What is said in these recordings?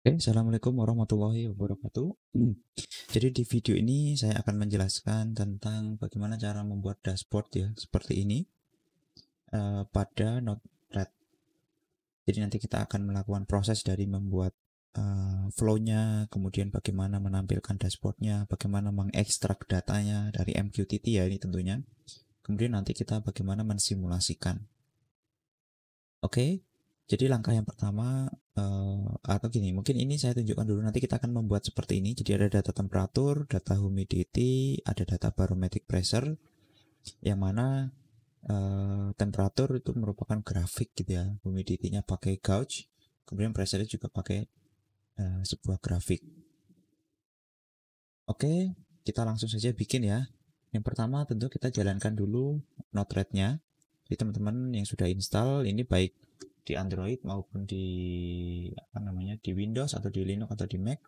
Oke, Assalamualaikum warahmatullahi wabarakatuh. Jadi di video ini saya akan menjelaskan tentang bagaimana cara membuat dashboard ya, seperti ini pada Notepad. Jadi nanti kita akan melakukan proses dari membuat flow-nya, kemudian bagaimana menampilkan dashboardnya, bagaimana mengekstrak datanya dari MQTT ya ini tentunya. Kemudian nanti kita bagaimana mensimulasikan. Oke, jadi langkah yang pertama atau gini, mungkin ini saya tunjukkan dulu. Nanti kita akan membuat seperti ini. Jadi ada data temperatur, data humidity, ada data barometric pressure, yang mana temperatur itu merupakan grafik gitu ya. Humidity-nya pakai gauge, kemudian pressure juga pakai sebuah grafik. Oke, kita langsung saja bikin ya. Yang pertama tentu kita jalankan dulu Node-RED-nya. Jadi teman-teman yang sudah install ini baik di Android maupun di di Windows atau di Linux atau di Mac,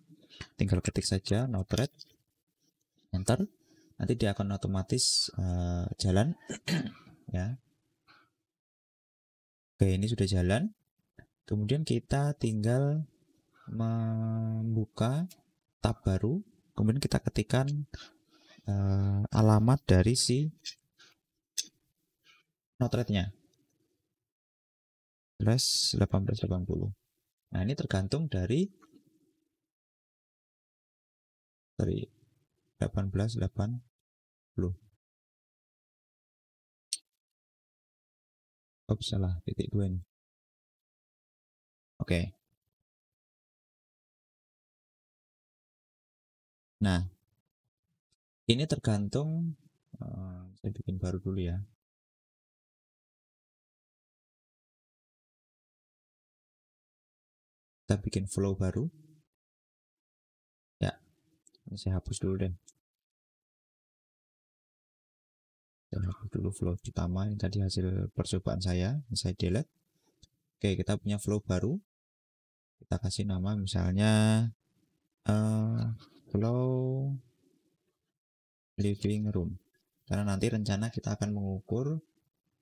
tinggal ketik saja Node-RED, enter, nanti dia akan otomatis jalan ya. Oke, ini sudah jalan. Kemudian kita tinggal membuka tab baru, kemudian kita ketikkan alamat dari si Node-RED-nya, 1880. Nah, ini tergantung dari 1880. Oh, salah, titik 2 ini. Oke. Nah, ini tergantung, saya bikin baru dulu ya. Kita bikin flow baru. Ya, ini saya hapus dulu deh. Saya hapus dulu flow pertama, ini tadi hasil percobaan saya. Ini saya delete. Oke, kita punya flow baru. Kita kasih nama misalnya flow living room. Karena nanti rencana kita akan mengukur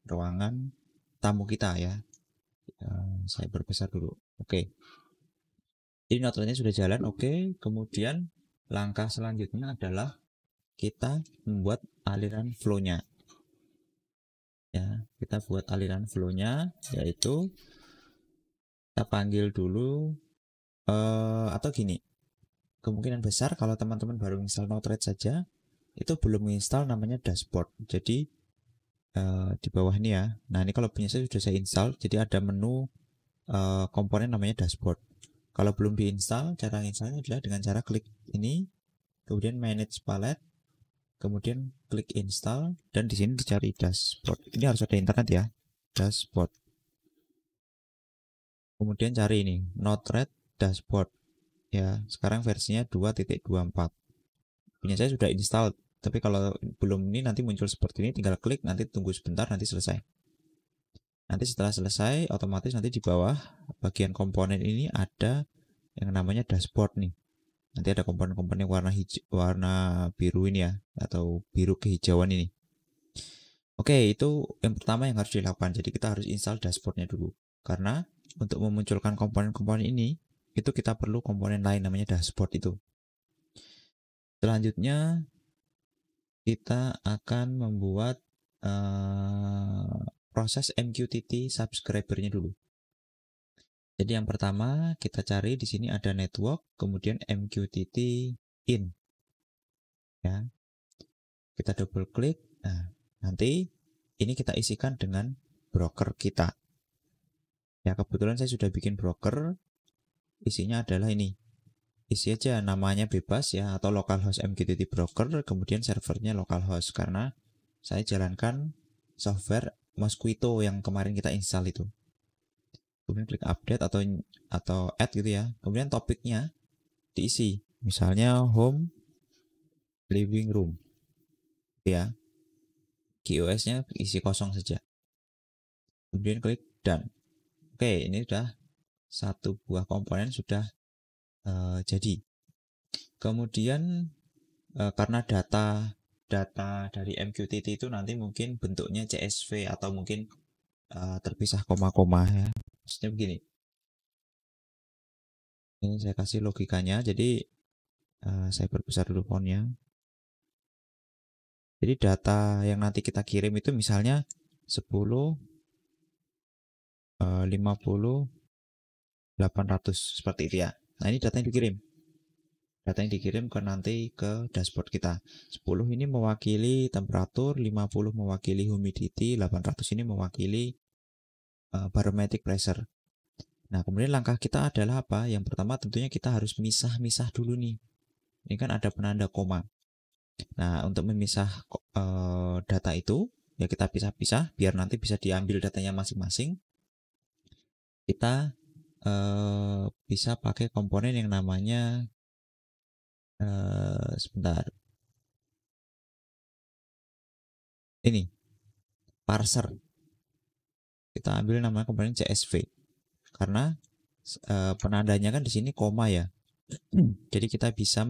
ruangan tamu kita ya. Saya perbesar dulu. Oke. Ini notrenya sudah jalan. Oke. Kemudian langkah selanjutnya adalah kita membuat aliran flow-nya. Ya, kita buat aliran flow-nya, yaitu kita panggil dulu atau gini. Kemungkinan besar kalau teman-teman baru install Node-RED saja, itu belum menginstal namanya dashboard. Jadi di bawah ini ya. Nah, ini kalau punya saya sudah saya install, jadi ada menu komponen namanya dashboard. Kalau belum diinstal, cara installnya adalah dengan cara klik ini, kemudian manage palette, kemudian klik install, dan di sini dicari dashboard. Ini harus ada internet ya, dashboard. Kemudian cari ini Node-RED dashboard. Ya, sekarang versinya 2.24. Punya saya sudah install, tapi kalau belum ini nanti muncul seperti ini, tinggal klik, nanti tunggu sebentar, nanti selesai. Nanti setelah selesai, otomatis nanti di bawah bagian komponen ini ada yang namanya dashboard nih. Nanti ada komponen-komponen warna biru ini ya, atau biru kehijauan ini. Oke, itu yang pertama yang harus dilakukan. Jadi kita harus install dashboardnya dulu. Karena untuk memunculkan komponen-komponen ini, itu kita perlu komponen lain namanya dashboard itu. Selanjutnya, kita akan membuat proses MQTT subscribernya dulu. Jadi yang pertama kita cari di sini ada network, kemudian MQTT in. Ya. Kita double klik. Nah, nanti ini kita isikan dengan broker kita. Ya, kebetulan saya sudah bikin broker. Isinya adalah ini. Isi aja namanya bebas ya, atau localhost MQTT broker, kemudian servernya localhost karena saya jalankan software Mosquito yang kemarin kita install itu. Kemudian klik update atau add gitu ya. Kemudian topiknya diisi. Misalnya home living room. Ya. QoS-nya isi kosong saja. Kemudian klik done. Oke, ini sudah satu buah komponen sudah jadi. Kemudian karena data dari MQTT itu nanti mungkin bentuknya CSV atau mungkin terpisah koma-koma ya. Maksudnya begini. Ini saya kasih logikanya, jadi saya perbesar dulu fontnya. Jadi data yang nanti kita kirim itu misalnya 10, 50, 800 seperti itu ya. Nah ini data yang dikirim. Data yang dikirim nanti ke dashboard kita. 10 ini mewakili temperatur, 50 mewakili humidity, 800 ini mewakili barometric pressure. Nah kemudian langkah kita adalah apa? Yang pertama tentunya kita harus misah-misah dulu nih. Ini kan ada penanda koma. Nah, untuk memisah data itu, ya kita pisah-pisah biar nanti bisa diambil datanya masing-masing. Kita bisa pakai komponen yang namanya sebentar. Ini parser. Kita ambil namanya komponen CSV. Karena penandanya kan di sini koma ya. Jadi kita bisa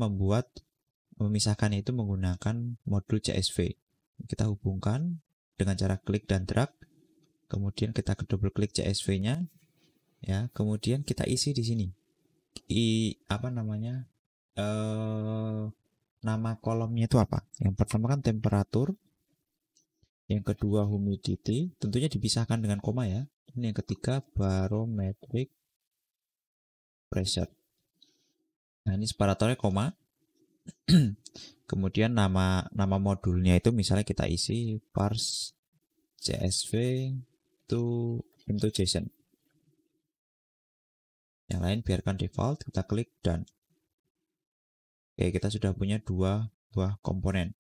memisahkan itu menggunakan modul CSV. Kita hubungkan dengan cara klik dan drag. Kemudian kita double klik CSV-nya, ya. Kemudian kita isi di sini. Apa namanya? Nama kolomnya itu apa? Yang pertama kan temperatur, yang kedua humidity, tentunya dipisahkan dengan koma ya. Ini yang ketiga barometric pressure. Nah ini separatornya koma. Kemudian nama modulnya itu misalnya kita isi parse CSV into JSON. Yang lain biarkan default, kita klik done. Oke, kita sudah punya dua buah komponen.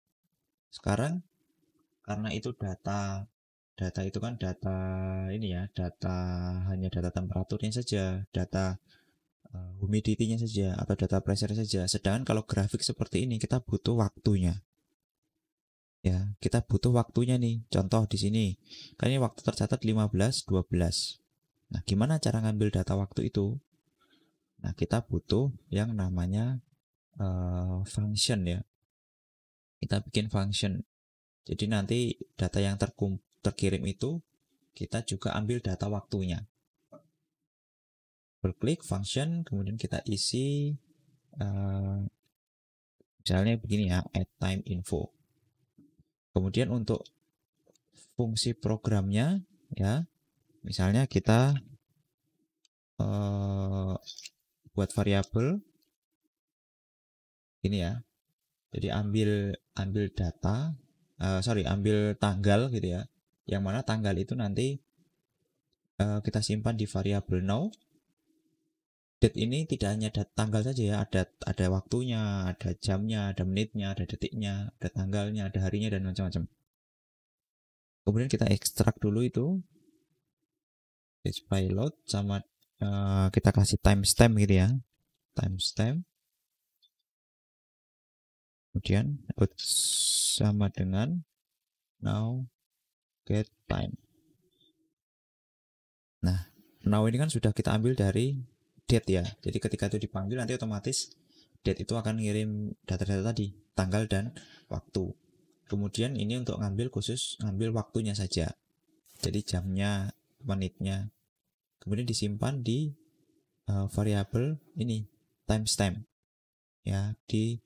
Sekarang karena itu data itu kan data ini ya, hanya data temperaturnya saja, data humidity-nya saja atau data pressure saja. Sedangkan kalau grafik seperti ini kita butuh waktunya. Ya, kita butuh waktunya nih. Contoh di sini. Kan ini waktu tercatat 15, 12. Nah, gimana cara ngambil data waktu itu? Nah, kita butuh yang namanya function ya. Kita bikin function. Jadi nanti data yang terkirim itu kita juga ambil data waktunya. Berklik function, kemudian kita isi misalnya begini ya, add time info. Kemudian untuk fungsi programnya ya, misalnya kita buat variabel ini ya. Jadi ambil data, ambil tanggal gitu ya. Yang mana tanggal itu nanti kita simpan di variabel now. Date ini tidak hanya tanggal saja ya, ada waktunya, ada jamnya, ada menitnya, ada detiknya, ada tanggalnya, ada harinya dan macam-macam. Kemudian kita ekstrak dulu itu page by load sama kita kasih timestamp gitu ya, timestamp. Kemudian output sama dengan now get time. Nah, now ini kan sudah kita ambil dari date ya. Jadi ketika itu dipanggil nanti otomatis date itu akan ngirim data-data tadi, tanggal dan waktu. Kemudian ini untuk ngambil waktunya saja. Jadi jamnya, menitnya. Kemudian disimpan di variabel ini timestamp ya, di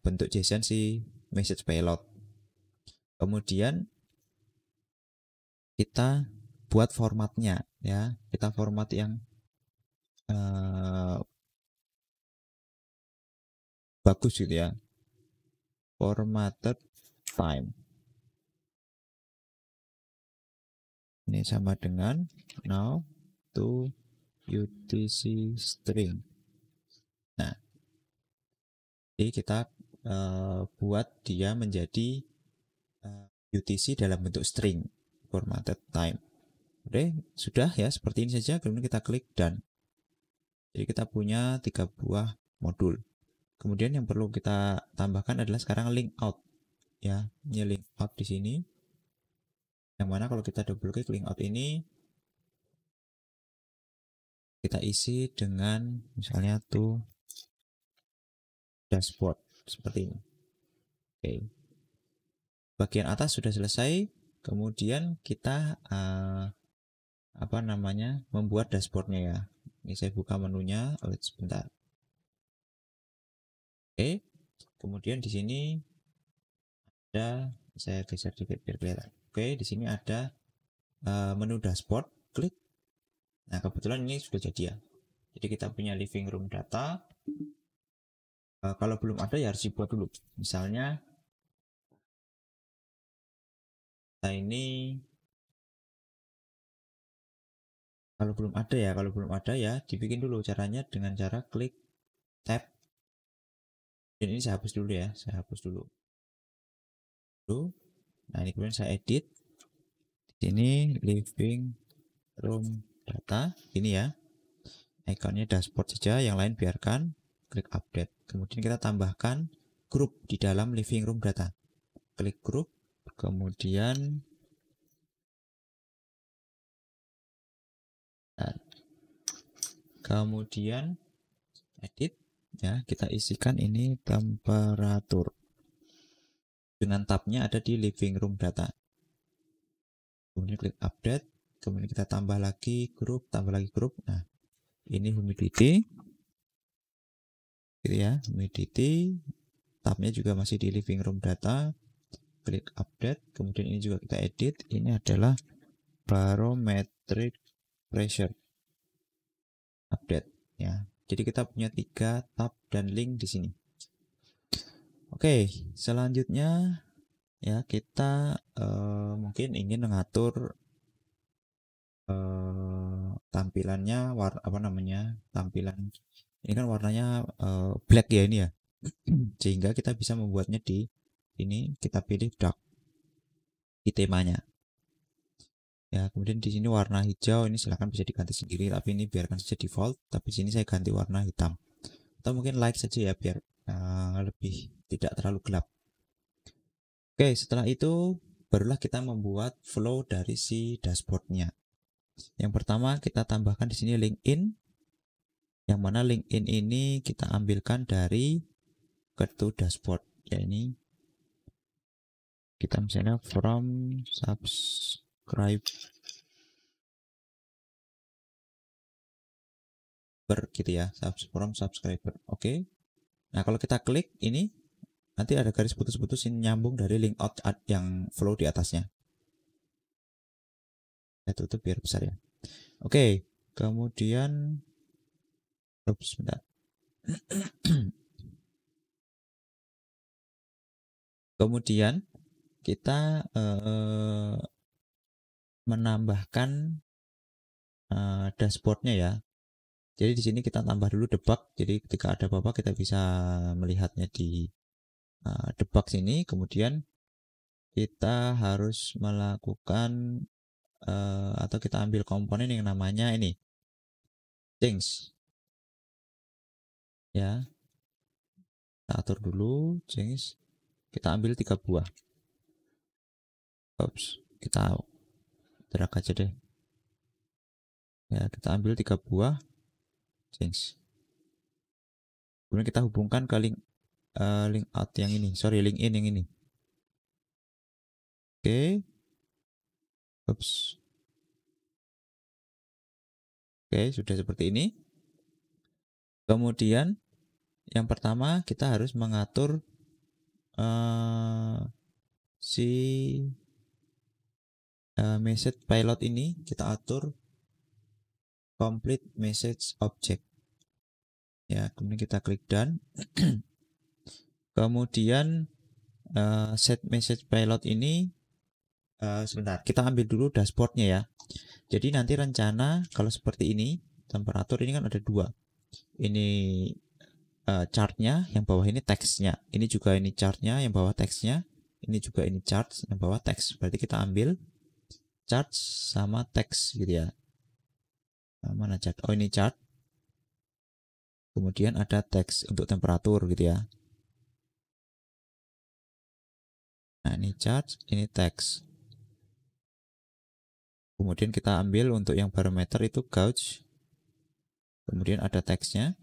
bentuk JSON si message payload. Kemudian kita buat formatnya ya, kita format yang bagus gitu ya, formatted time. Ini sama dengan now to UTC string. Nah, jadi kita buat dia menjadi UTC dalam bentuk string, formatted time. Oke, sudah ya, seperti ini saja. Kemudian kita klik done. Jadi kita punya 3 buah modul. Kemudian yang perlu kita tambahkan adalah sekarang link out ya. Ini link out di sini. Yang mana kalau kita double klik link out ini kita isi dengan misalnya tuh dashboard seperti ini. Oke. Bagian atas sudah selesai. Kemudian kita membuat dashboardnya ya. Ini saya buka menunya. Sebentar. Oke. Kemudian di sini ada, saya geser dikit biar kelihatan. Oke, di sini ada menu dashboard. Klik. Nah, kebetulan ini sudah jadi ya. Jadi kita punya living room data. Kalau belum ada ya harus dibuat dulu. Misalnya ini kalau belum ada ya dibikin dulu. Caranya dengan cara klik tab. Dan ini saya hapus dulu ya, saya hapus dulu. Nah, ini kemudian saya edit. Di sini living room data ini ya. Ikonnya dashboard saja, yang lain biarkan. Klik update. Kemudian kita tambahkan grup di dalam living room data. Klik grup, kemudian edit ya, kita isikan ini temperatur. Dengan tabnya ada di living room data. Kemudian klik update, kemudian kita tambah lagi grup. Nah, ini humidity, gitu ya, humidity. Tabnya juga masih di living room data. Klik update, kemudian ini juga kita edit. Ini adalah barometric pressure. Update ya. Jadi kita punya 3 tab dan link di sini. Oke, selanjutnya ya kita mungkin ingin mengatur tampilannya tampilan ini kan warnanya black ya ini ya. Sehingga kita bisa membuatnya di ini, kita pilih dark di temanya. Ya, kemudian di sini warna hijau, ini silahkan bisa diganti sendiri, tapi ini biarkan saja default. Tapi sini saya ganti warna hitam. Atau mungkin light saja ya, biar lebih tidak terlalu gelap. Oke, setelah itu barulah kita membuat flow dari si dashboardnya. Yang pertama kita tambahkan di sini link in, yang mana link in ini kita ambilkan dari kartu dashboard. Ya ini kita misalnya from subscribe gitu ya, from subscriber. Oke. Nah, kalau kita klik ini nanti ada garis putus-putus ini nyambung dari link out yang flow di atasnya. Saya tutup biar besar ya. Oke, kemudian sebentar. Kemudian kita menambahkan dashboardnya ya. Jadi di sini kita tambah dulu debug. Jadi ketika ada apa-apa kita bisa melihatnya di debug sini. Kemudian kita harus melakukan atau kita ambil komponen yang namanya ini change ya. Kita atur dulu change. Kita ambil 3 buah. Kita drag aja deh. Ya, kita ambil 3 buah change. Kemudian kita hubungkan ke link out yang ini, link in yang ini. Oke. Oke, sudah seperti ini. Kemudian yang pertama kita harus mengatur si message pilot ini, kita atur complete message object. Ya, kemudian kita klik done. Kemudian set message pilot ini sebentar, kita ambil dulu dashboardnya ya. Jadi nanti rencana kalau seperti ini, temperatur ini kan ada 2. Ini chartnya, yang bawah ini teksnya. Ini juga ini chartnya, yang bawah teksnya. Ini juga ini chart, yang bawah teks. Berarti kita ambil chart sama teks gitu ya. Mana chart? Oh, ini chart. Kemudian ada teks untuk temperatur gitu ya. Nah, ini chart, ini teks. Kemudian kita ambil untuk yang barometer itu gauge. Kemudian ada teksnya.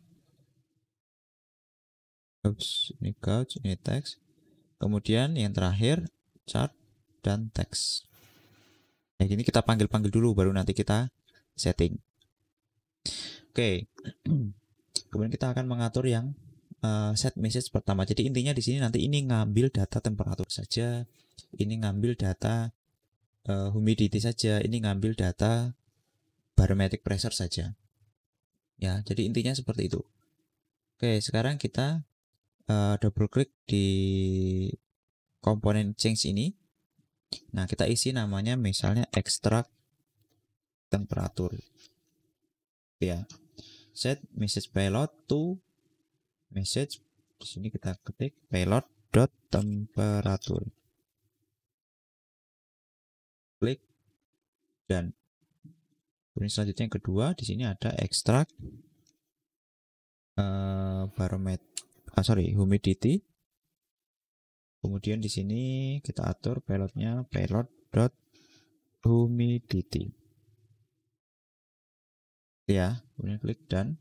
Ini gauge, ini teks. Kemudian yang terakhir chart dan teks. Nah, ini kita panggil-panggil dulu baru nanti kita setting. Oke. Kemudian kita akan mengatur yang set message pertama. Jadi intinya di sini nanti ini ngambil data temperatur saja, ini ngambil data humidity saja, ini ngambil data barometric pressure saja. Ya, jadi intinya seperti itu. Oke, sekarang kita double klik di komponen change ini. Nah, kita isi namanya misalnya extract temperatur. Ya. Set message payload to message. Di sini kita ketik payload.temperatur. Klik dan kemudian selanjutnya yang kedua di sini ada extract humidity. Kemudian di sini kita atur payloadnya payload.humidity. Ya, kemudian klik dan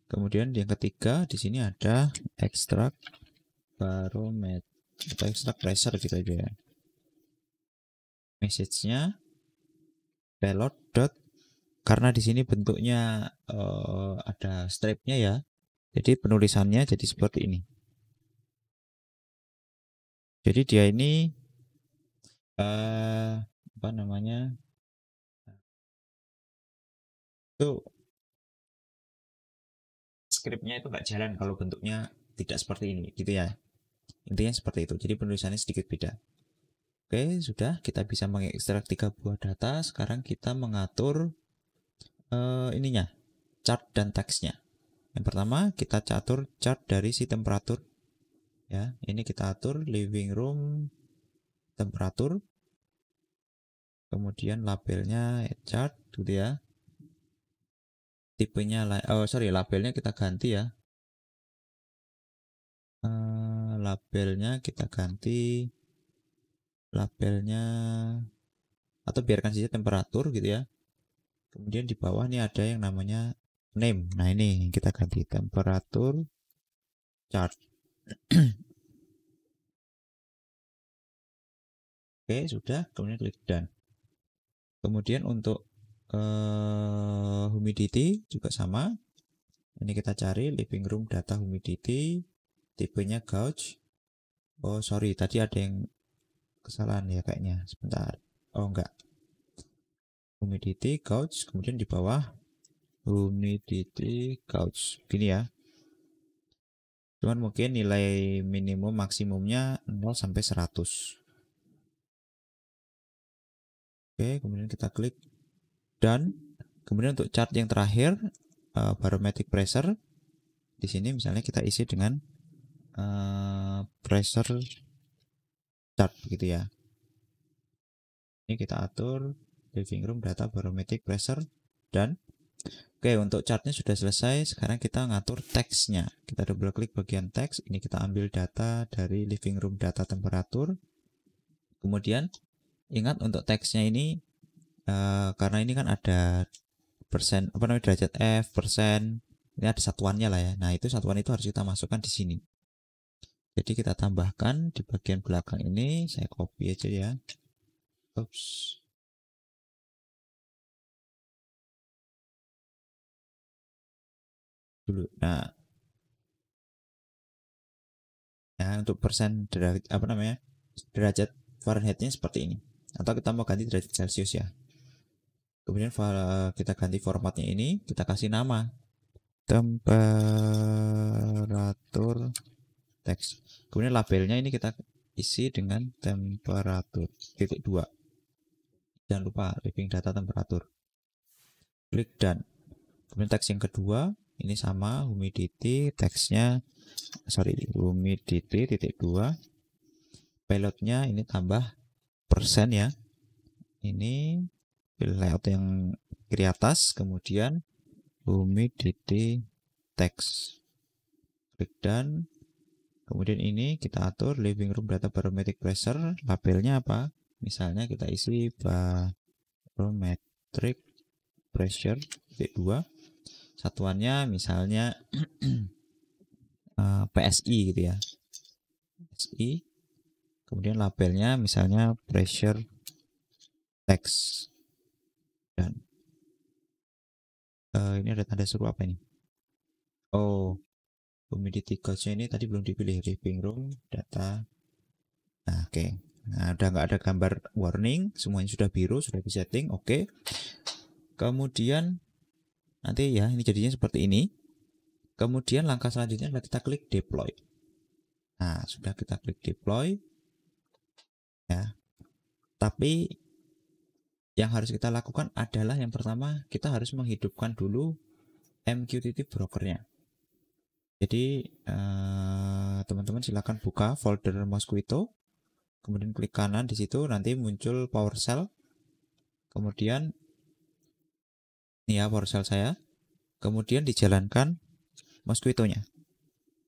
kemudian yang ketiga di sini ada extract barometer atau extract pressure gitu aja ya. Message-nya payload. Karena di sini bentuknya ada stripnya ya, jadi penulisannya jadi seperti ini. Jadi dia ini apa namanya itu skripnya itu nggak jalan kalau bentuknya tidak seperti ini gitu ya. Intinya seperti itu. Jadi penulisannya sedikit beda. Oke, sudah kita bisa mengekstrak 3 buah data. Sekarang kita mengatur ininya, chart dan teksnya. Yang pertama kita atur chart dari si temperatur. Ya, ini kita atur living room temperatur. Kemudian labelnya chart gitu ya. Tipenya labelnya kita ganti ya. Labelnya kita ganti atau biarkan saja temperatur gitu ya. Kemudian di bawah ini ada yang namanya name. Nah, ini kita ganti temperatur chart. Oke, sudah. Kemudian klik done. Kemudian untuk humidity juga sama. Ini kita cari living room data humidity, tipenya gauge. Oh, sorry, tadi ada yang kesalahan ya kayaknya. Sebentar. Oh, enggak. Humidity gauge, kemudian di bawah humidity gauge. Gini ya. Cuman mungkin nilai minimum maksimumnya 0 sampai 100. Oke, kemudian kita klik dan kemudian untuk chart yang terakhir barometric pressure di sini misalnya kita isi dengan pressure chart gitu ya. Ini kita atur living room data barometric pressure dan oke, untuk chartnya sudah selesai. Sekarang kita ngatur teksnya. Kita double klik bagian teks. Ini kita ambil data dari living room data temperatur. Kemudian ingat untuk teksnya ini karena ini kan ada persen derajat F, persen, ini ada satuannya lah ya. Nah, itu satuan itu harus kita masukkan di sini. Jadi kita tambahkan di bagian belakang ini, saya copy aja ya. Oops. Dulu. Nah, untuk persen derajat Fahrenheitnya seperti ini. Atau kita mau ganti derajat Celcius ya. Kemudian kita ganti formatnya ini, kita kasih nama temperatur teks. Kemudian labelnya ini kita isi dengan temperatur titik 2. Jangan lupa living data temperatur. Klik dan kemudian teks yang kedua ini sama humidity, teksnya humidity titik 2. Payloadnya ini tambah persen ya. Ini layout yang kiri atas, kemudian humidity text. Klik dan kemudian ini kita atur living room data barometric pressure, labelnya apa? Misalnya kita isi barometric pressure titik 2. Satuannya misalnya PSI gitu ya. PSI. Kemudian labelnya misalnya pressure text. Dan Ini ada tanda seru apa ini? Oh, humidity gauge ini tadi belum dipilih, living room data. Nah, oke. Nah, udah nggak ada gambar warning, semuanya sudah biru, sudah di setting. Oke. Kemudian nanti ya ini jadinya seperti ini. Kemudian langkah selanjutnya adalah kita klik deploy. Nah, sudah kita klik deploy ya. Tapi yang harus kita lakukan adalah yang pertama kita harus menghidupkan dulu MQTT brokernya. Jadi teman-teman silakan buka folder Mosquito, kemudian klik kanan di situ nanti muncul PowerShell. Kemudian ini ya PowerShell saya. Kemudian dijalankan Mosquito-nya.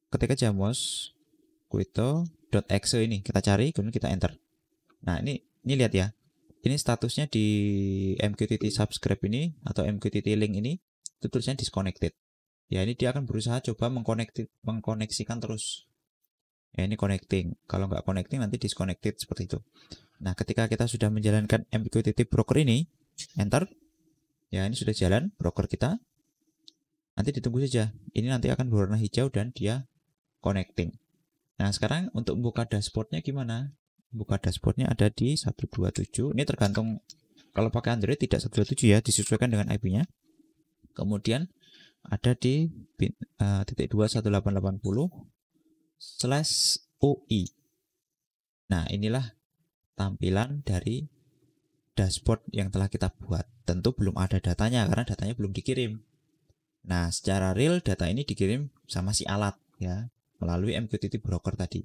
Ketik aja mosquito.exe ini kita cari, kemudian kita enter. Nah, ini lihat ya. Ini statusnya di MQTT subscribe ini atau MQTT link ini itu tulisannya disconnected. Ya, ini dia akan berusaha coba mengkoneksikan terus. Ya, ini connecting. Kalau nggak connecting nanti disconnected seperti itu. Nah, ketika kita sudah menjalankan MQTT broker ini, enter. Ya, ini sudah jalan broker kita. Nanti ditunggu saja. Ini nanti akan berwarna hijau dan dia connecting. Nah, sekarang untuk buka dashboardnya gimana? Buka dashboardnya ada di 127. Ini tergantung, kalau pakai Android tidak 127 ya, disesuaikan dengan IP-nya. Kemudian ada di .21880/UI. Nah, inilah tampilan dari dashboard yang telah kita buat. Tentu belum ada datanya karena datanya belum dikirim. Nah, secara real data ini dikirim sama si alat ya, melalui MQTT broker tadi.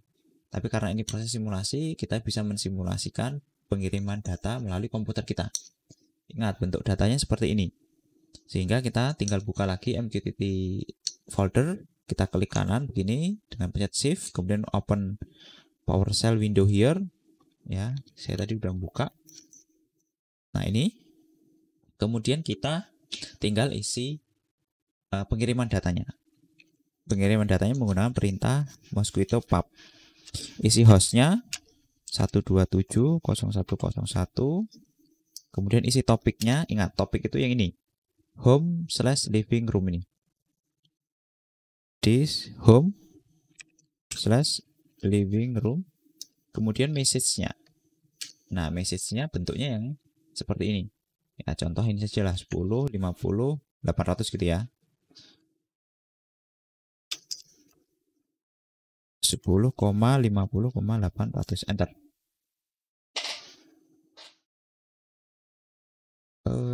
Tapi karena ini proses simulasi, kita bisa mensimulasikan pengiriman data melalui komputer kita. Ingat, bentuk datanya seperti ini. Sehingga kita tinggal buka lagi MQTT folder, kita klik kanan begini dengan pencet shift, kemudian open PowerShell window here. Ya, saya tadi udah buka. Nah, ini. Kemudian kita tinggal isi pengiriman datanya. Pengiriman datanya menggunakan perintah mosquito pub. Isi hostnya 127.01.01. Kemudian isi topiknya, ingat topik itu yang ini, home/living room ini. This home/living room. Kemudian message-nya. Nah, message-nya bentuknya yang seperti ini. Ya, contoh ini saja lah 10, 50, 800 gitu ya. 10,50,800 enter.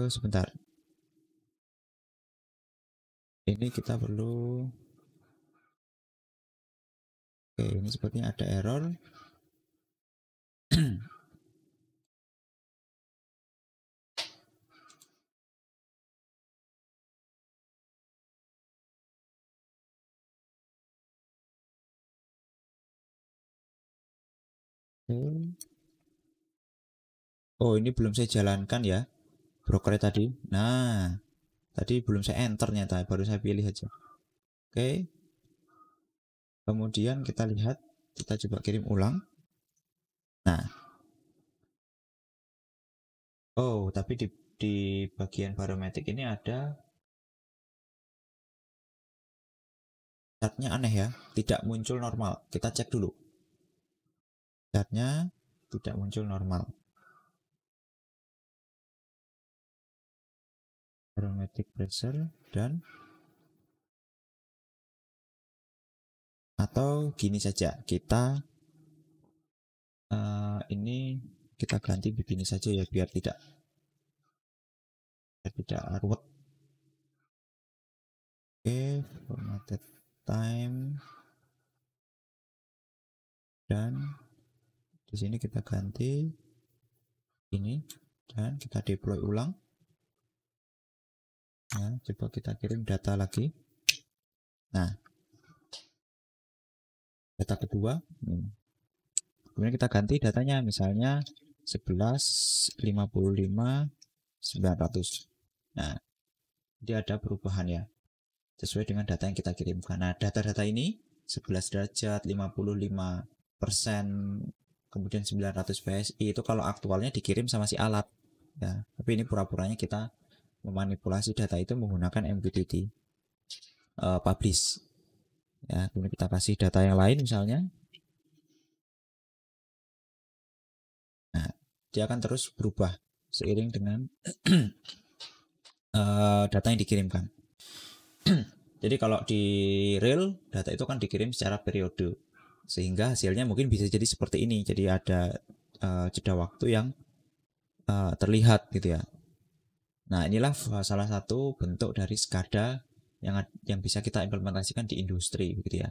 Sebentar. Ini kita perlu. Oke, ini sepertinya ada error. Oh, ini belum saya jalankan ya broker tadi. Nah, tadi belum saya enter ternyata, baru saya pilih aja. Oke. Kemudian kita lihat, kita coba kirim ulang. Nah. Oh, tapi di bagian barometrik ini ada chartnya aneh ya, tidak muncul normal. Kita cek dulu. Chartnya tidak muncul normal. Barometric pressure dan atau gini saja, kita ini kita ganti begini saja ya, biar tidak ruwet. Oke, formatted time, dan di sini kita ganti ini dan kita deploy ulang. Nah, coba kita kirim data lagi. Nah, data kedua. Kemudian kita ganti datanya, misalnya 11.55.900. Nah, dia ada perubahan ya, sesuai dengan data yang kita kirimkan. Nah, data-data ini 11 derajat, 55%, kemudian 900 PSI itu kalau aktualnya dikirim sama si alat ya. Tapi ini pura-puranya kita memanipulasi data itu menggunakan MQTT publish. Ya, kemudian kita kasih data yang lain misalnya. Nah, dia akan terus berubah seiring dengan data yang dikirimkan. Jadi kalau di real, data itu kan dikirim secara periode, sehingga hasilnya mungkin bisa jadi seperti ini. Jadi ada jeda waktu yang terlihat gitu ya. Nah, inilah salah satu bentuk dari SCADA yang bisa kita implementasikan di industri gitu ya.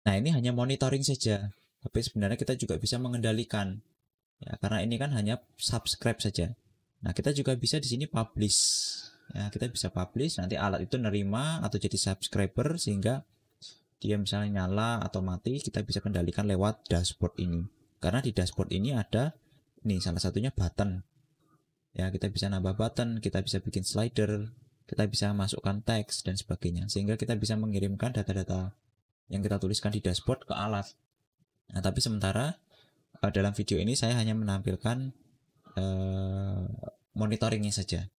Nah, ini hanya monitoring saja, tapi sebenarnya kita juga bisa mengendalikan ya, karena ini kan hanya subscribe saja. Nah, kita juga bisa di sini publish. Ya, kita bisa publish, nanti alat itu nerima atau jadi subscriber sehingga dia misalnya nyala atau mati, kita bisa kendalikan lewat dashboard ini. Karena di dashboard ini ada nih salah satunya button. Ya, kita bisa nambah button, kita bisa bikin slider, kita bisa masukkan teks dan sebagainya, sehingga kita bisa mengirimkan data-data yang kita tuliskan di dashboard ke alat. Nah, tapi sementara dalam video ini saya hanya menampilkan monitoringnya saja.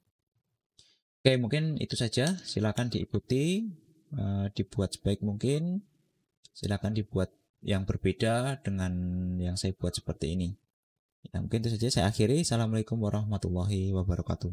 Oke, mungkin itu saja. Silakan diikuti, dibuat sebaik mungkin. Silakan dibuat yang berbeda dengan yang saya buat seperti ini. Ya, mungkin itu saja saya akhiri. Assalamualaikum warahmatullahi wabarakatuh.